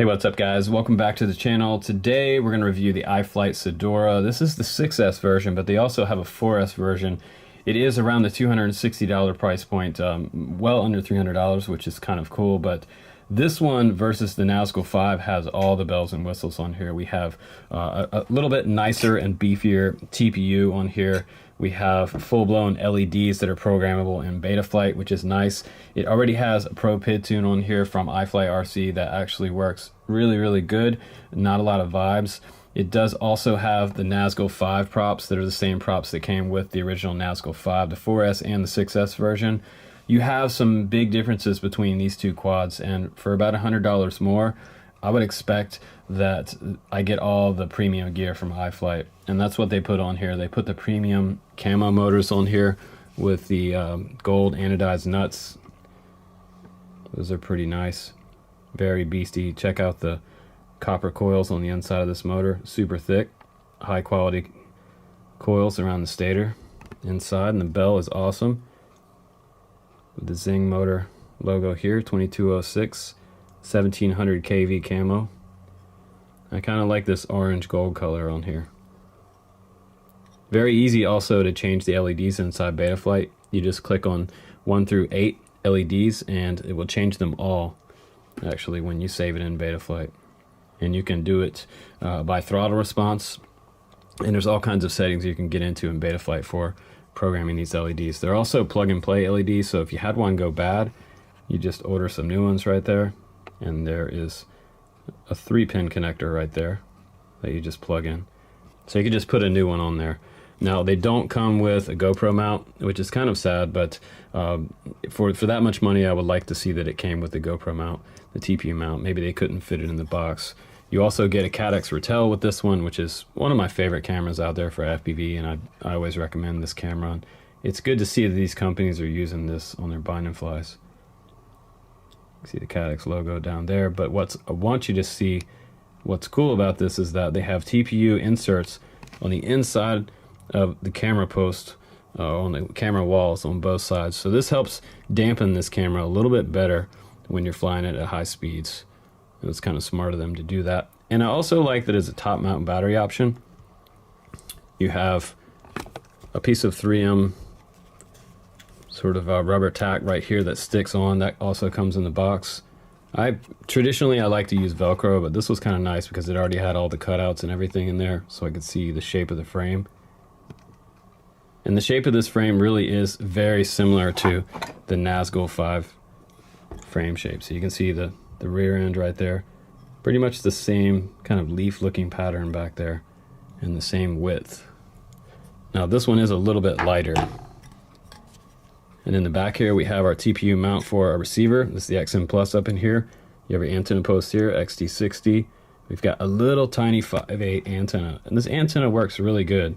Hey, what's up guys? Welcome back to the channel. Today we're going to review the iFlight Cidora. This is the 6S version, but they also have a 4S version. It is around the $260 price point, well under $300, which is kind of cool, but this one versus the Nazgul 5 has all the bells and whistles on here. We have a little bit nicer and beefier TPU on here. We have full-blown LEDs that are programmable in Betaflight, which is nice. It already has a Pro PID tune on here from iFlight RC that actually works really good. Not a lot of vibes. It does also have the Nazgul 5 props that are the same props that came with the original Nazgul 5, the 4S and the 6S version. You have some big differences between these two quads, and for about $100 more, I would expect that I get all the premium gear from iFlight, and that's what they put on here. They put the premium camo motors on here with the gold anodized nuts. Those are pretty nice, very beastie. Check out the copper coils on the inside of this motor, super thick, high quality coils around the stator inside, and the bell is awesome with the Zing motor logo here, 2206, 1700 kV camo. I kind of like this orange gold color on here. Very easy also to change the LEDs inside Betaflight. You just click on 1 through 8 LEDs and it will change them all actually when you save it in Betaflight. And you can do it by throttle response, and there's all kinds of settings you can get into in Betaflight for programming these LEDs. They're also plug and play LEDs, so if you had one go bad, you just order some new ones right there, and there is a 3-pin connector right there that you just plug in. So you can just put a new one on there. Now they don't come with a GoPro mount, which is kind of sad, but for that much money I would like to see that it came with the GoPro mount, the TPU mount. Maybe they couldn't fit it in the box. You also get a Cadex Ratel with this one, which is one of my favorite cameras out there for FPV, and I always recommend this camera. It's good to see that these companies are using this on their bind and flies. You see the Cadex logo down there, but I want you to see what's cool about this is that they have TPU inserts on the inside of the camera post, on the camera walls on both sides. So this helps dampen this camera a little bit better when you're flying it at high speeds. It's kind of smart of them to do that. And I also like that as a top mount battery option, you have a piece of 3M sort of rubber tack right here that sticks on. That also comes in the box. Traditionally I like to use Velcro, but this was kind of nice because it already had all the cutouts and everything in there, so I could see the shape of the frame. And the shape of this frame really is very similar to the Nazgul 5 frame shape. So you can see the rear end right there, pretty much the same kind of leaf looking pattern back there and the same width. Now this one is a little bit lighter. And in the back here we have our TPU mount for our receiver. This is the XM Plus up in here. You have your antenna post here, XT60. We've got a little tiny 5.8 antenna, and this antenna works really good.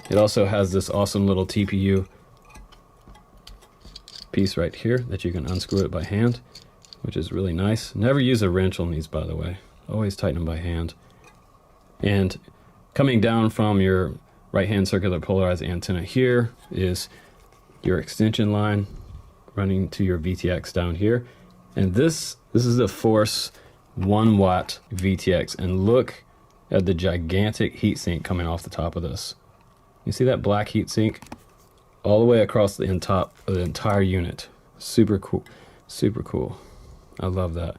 It also has this awesome little TPU piece right here that you can unscrew it by hand, which is really nice. Never use a wrench on these, by the way. Always tighten them by hand. And coming down from your right-hand circular polarized antenna here is your extension line running to your VTX down here. And this is a Force 1 watt VTX, and look at the gigantic heatsink coming off the top of this. You see that black heatsink all the way across the top of the entire unit. Super cool, super cool. I love that.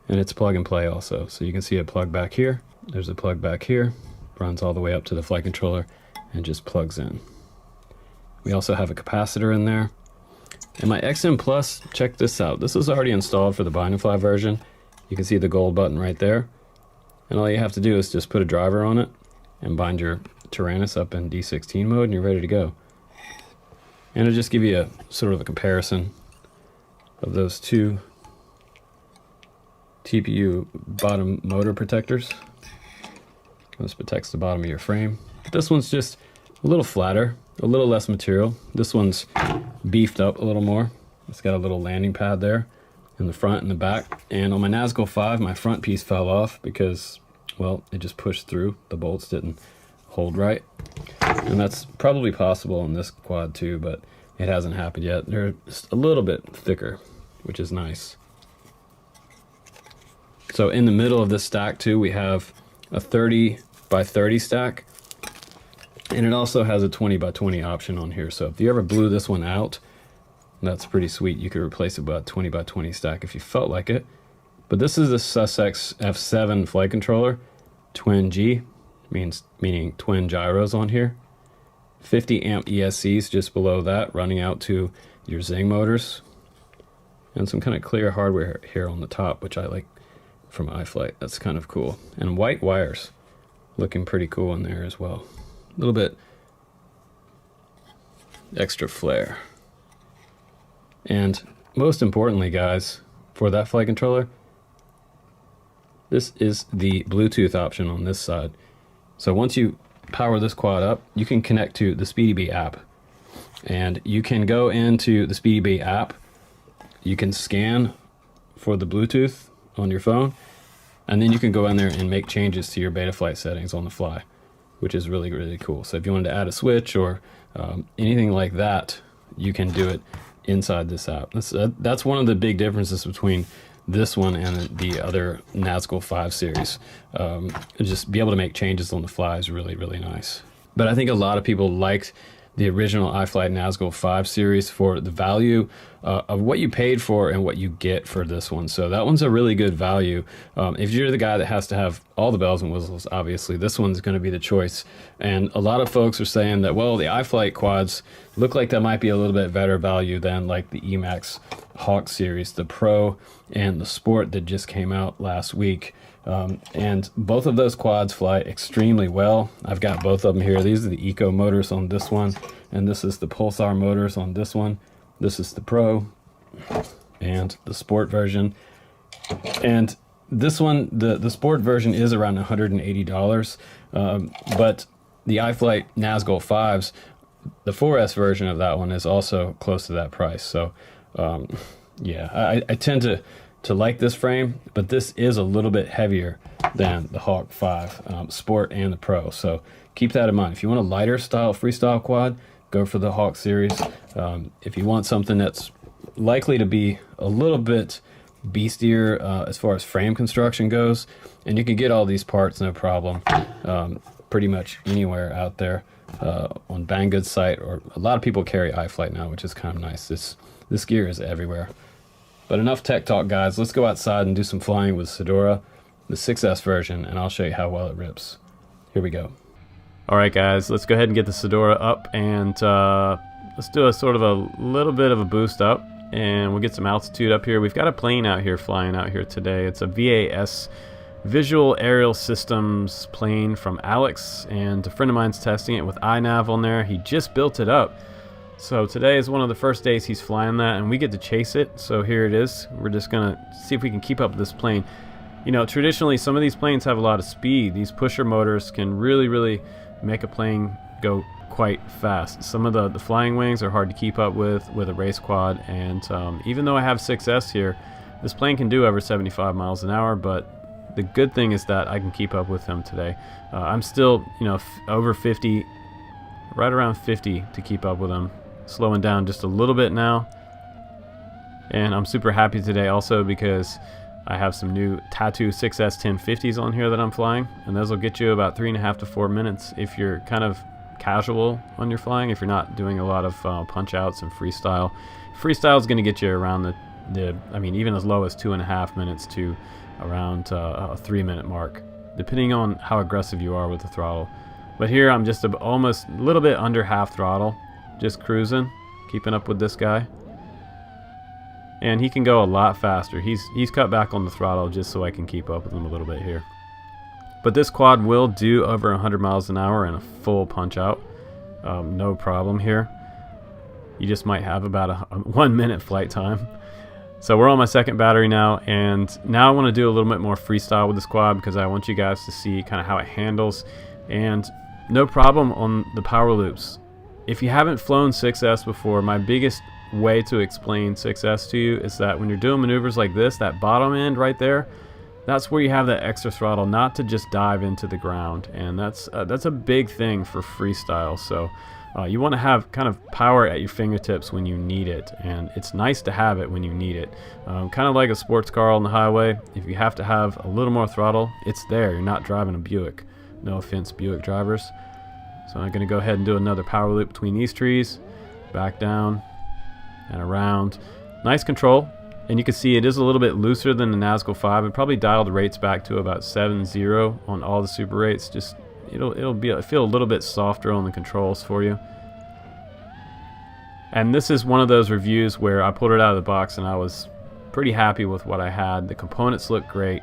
And it's plug and play also. So you can see a plug back here. There's a plug back here. Runs all the way up to the flight controller and just plugs in. We also have a capacitor in there. And my XM Plus, check this out. This is already installed for the bind and fly version. You can see the gold button right there. And all you have to do is just put a driver on it and bind your Tyrannus up in D16 mode and you're ready to go. And it'll just give you a sort of a comparison of those two TPU bottom motor protectors. This protects the bottom of your frame. This one's just a little flatter, a little less material. This one's beefed up a little more. It's got a little landing pad there in the front and the back. And on my Nazgul 5, my front piece fell off because, well, it just pushed through. The bolts didn't hold right. And that's probably possible on this quad too, but it hasn't happened yet. They're just a little bit thicker, which is nice. So in the middle of this stack too, we have a 30 by 30 stack, and it also has a 20 by 20 option on here. So if you ever blew this one out, that's pretty sweet. You could replace it with a 20 by 20 stack if you felt like it. But this is the Sussex F7 flight controller, twin G, meaning twin gyros on here. 50 amp ESCs just below that, running out to your Zing motors, and some kind of clear hardware here on the top, which I like from iFlight. That's kind of cool. And white wires, looking pretty cool in there as well. A little bit extra flair. And most importantly, guys, for that flight controller, this is the Bluetooth option on this side. So once you power this quad up, you can connect to the SpeedyBee app. And you can go into the SpeedyBee app, you can scan for the Bluetooth on your phone, and then you can go in there and make changes to your Betaflight settings on the fly, which is really, really cool. So if you wanted to add a switch or anything like that, you can do it inside this app. That's one of the big differences between this one and the other Nazgul 5 series. Just be able to make changes on the fly is really, really nice. But I think a lot of people liked the original iFlight Nazgul 5 series for the value of what you paid for and what you get for this one. So that one's a really good value. If you're the guy that has to have all the bells and whistles, obviously this one's going to be the choice. And a lot of folks are saying that, well, the iFlight quads look like that might be a little bit better value than like the Emax Hawk series, the Pro and the Sport that just came out last week. And both of those quads fly extremely well. I've got both of them here. These are the Eco motors on this one, and this is the Pulsar motors on this one. This is the Pro and the Sport version. And this one, the Sport version is around $180, but the iFlight Nazgul 5s, the 4S version of that one is also close to that price. So yeah, I tend to like this frame, but this is a little bit heavier than the Hawk 5 Sport and the Pro. So keep that in mind. If you want a lighter style freestyle quad, go for the Hawk series. If you want something that's likely to be a little bit beastier as far as frame construction goes, and you can get all these parts no problem pretty much anywhere out there on Banggood's site, or a lot of people carry iFlight now, which is kind of nice. This gear is everywhere. But enough tech talk, guys. Let's go outside and do some flying with Cidora, the 6S version, and I'll show you how well it rips. Here we go. All right, guys, let's go ahead and get the Cidora up, and let's do a sort of a little bit of a boost up, and we'll get some altitude up here. We've got a plane out here flying out here today. It's a VAS, Visual Aerial Systems plane from Alex, and a friend of mine's testing it with iNav on there. He just built it up. So today is one of the first days he's flying that, and we get to chase it. So here it is. We're just gonna see if we can keep up with this plane. You know, traditionally some of these planes have a lot of speed. These pusher motors can really make a plane go quite fast. Some of the flying wings are hard to keep up with a race quad, and even though I have 6S here, this plane can do over 75 miles an hour, but the good thing is that I can keep up with him today. I'm still, you know, over 50, right around 50 to keep up with him. Slowing down just a little bit now, and I'm super happy today also because I have some new Tattoo 6S 1050s on here that I'm flying, and those will get you about 3.5 to 4 minutes if you're kind of casual on your flying, if you're not doing a lot of punch outs and freestyle. Freestyle is going to get you around I mean, even as low as 2.5 minutes to around a 3-minute mark, depending on how aggressive you are with the throttle. But here I'm just almost a little bit under half throttle, just cruising, keeping up with this guy, and he can go a lot faster. He's cut back on the throttle just so I can keep up with him a little bit here. But this quad will do over 100 miles an hour in a full punch out, no problem here. You just might have about a 1 minute flight time. So we're on my second battery now, and now I want to do a little bit more freestyle with this quad because I want you guys to see kind of how it handles, and no problem on the power loops. If you haven't flown 6S before, my biggest way to explain 6S to you is that when you're doing maneuvers like this, that bottom end right there, that's where you have that extra throttle, not to just dive into the ground. And that's a big thing for freestyle. So you want to have kind of power at your fingertips when you need it, and it's nice to have it when you need it. Kind of like a sports car on the highway. If you have to have a little more throttle, it's there. You're not driving a Buick. No offense, Buick drivers. So I'm going to go ahead and do another power loop between these trees, back down and around. Nice control, and you can see it is a little bit looser than the Nazgul 5. It probably dialed the rates back to about 7.0 on all the super rates. Just it'll feel a little bit softer on the controls for you. And this is one of those reviews where I pulled it out of the box and I was pretty happy with what I had. The components looked great,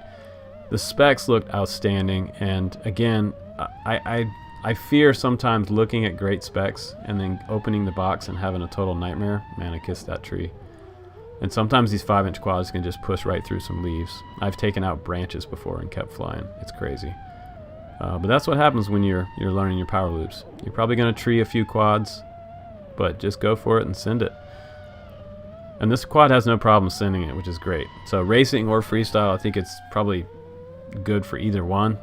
the specs looked outstanding, and again, I fear sometimes looking at great specs and then opening the box and having a total nightmare. Man, I kissed that tree. And sometimes these 5-inch quads can just push right through some leaves. I've taken out branches before and kept flying. It's crazy. But that's what happens when you're learning your power loops. You're probably going to tree a few quads, but just go for it and send it. And this quad has no problem sending it, which is great. So racing or freestyle, I think it's probably good for either one.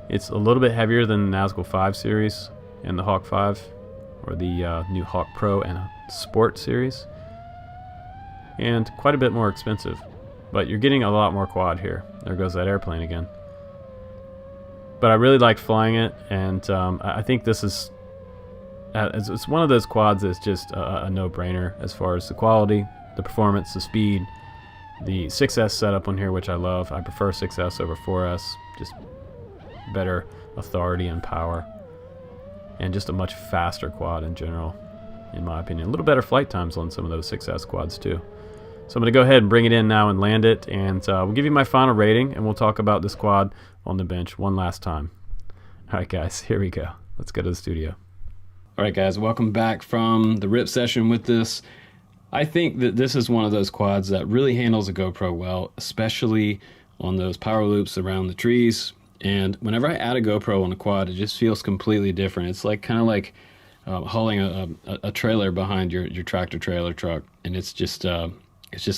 It's a little bit heavier than the Nazgul 5 series and the Hawk 5, or the new Hawk Pro and Sport series, and quite a bit more expensive. But you're getting a lot more quad here. There goes that airplane again. But I really liked flying it, and I think this is it's one of those quads that's just a no-brainer as far as the quality, the performance, the speed, the 6S setup on here, which I love. I prefer 6S over 4S, just better authority and power, and just a much faster quad in general, in my opinion. A little better flight times on some of those 6S quads too. So I'm going to go ahead and bring it in now and land it, and we'll give you my final rating, and we'll talk about this quad on the bench one last time. Alright guys, here we go. Let's go to the studio. Alright guys, welcome back from the rip session with this. I think that this is one of those quads that really handles a GoPro well, especially on those power loops around the trees. And whenever I add a GoPro on a quad, it just feels completely different. It's like kind of like hauling a trailer behind your tractor trailer truck, and it's just a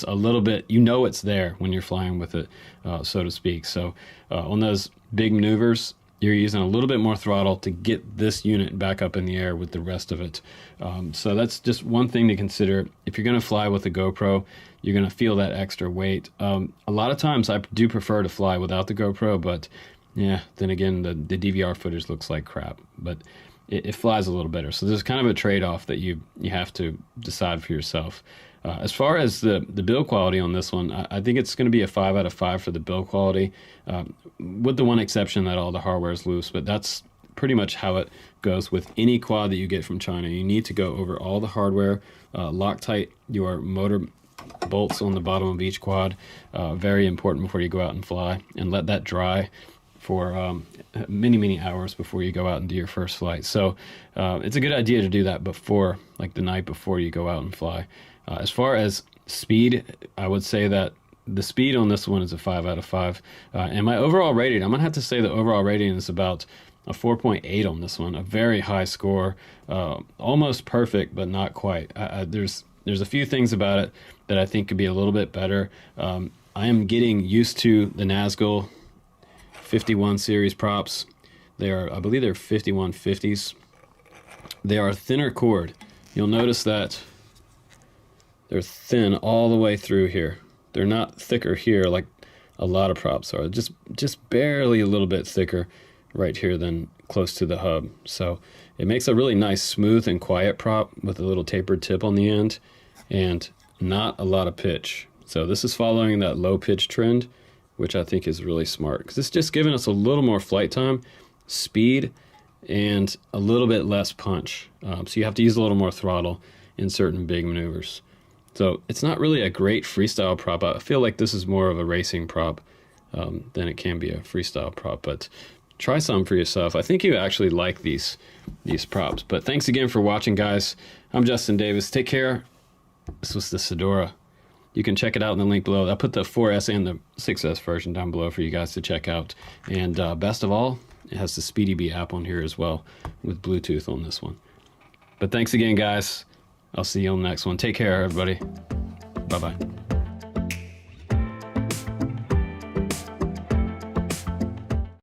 little bit, you know, it's there when you're flying with it, so to speak. So on those big maneuvers, you're using a little bit more throttle to get this unit back up in the air with the rest of it. So that's just one thing to consider. If you're going to fly with a GoPro, you're going to feel that extra weight. A lot of times I do prefer to fly without the GoPro, but yeah, then again, the DVR footage looks like crap, but it flies a little better. So there's kind of a trade-off that you have to decide for yourself. As far as the build quality on this one, I think it's going to be a 5 out of 5 for the build quality, with the one exception that all the hardware is loose, but that's pretty much how it goes with any quad that you get from China. You need to go over all the hardware, Loctite your motor bolts on the bottom of each quad, very important before you go out and fly, and let that dry for many hours before you go out and do your first flight. So it's a good idea to do that before, like the night before you go out and fly. As far as speed, I would say that the speed on this one is a 5 out of 5. And my overall rating, I'm going to have to say the overall rating is about a 4.8 on this one, a very high score, almost perfect, but not quite. There's a few things about it that I think could be a little bit better. I am getting used to the Nazgul 51 series props. I believe they're 5150s. They are thinner cord. You'll notice that they're thin all the way through here. They're not thicker here like a lot of props are. Just barely a little bit thicker right here than close to the hub. So it makes a really nice smooth and quiet prop with a little tapered tip on the end and not a lot of pitch. So this is following that low pitch trend, which I think is really smart, because it's just giving us a little more flight time, speed, and a little bit less punch. So you have to use a little more throttle in certain big maneuvers. So it's not really a great freestyle prop. I feel like this is more of a racing prop than it can be a freestyle prop, but try some for yourself. I think you actually like these props. But thanks again for watching, guys. I'm Justin Davis. Take care. This was the Cidora. You can check it out in the link below. I'll put the 4S and the 6S version down below for you guys to check out. And best of all, it has the SpeedyBee app on here as well with Bluetooth on this one. But thanks again, guys. I'll see you on the next one. Take care, everybody. Bye-bye.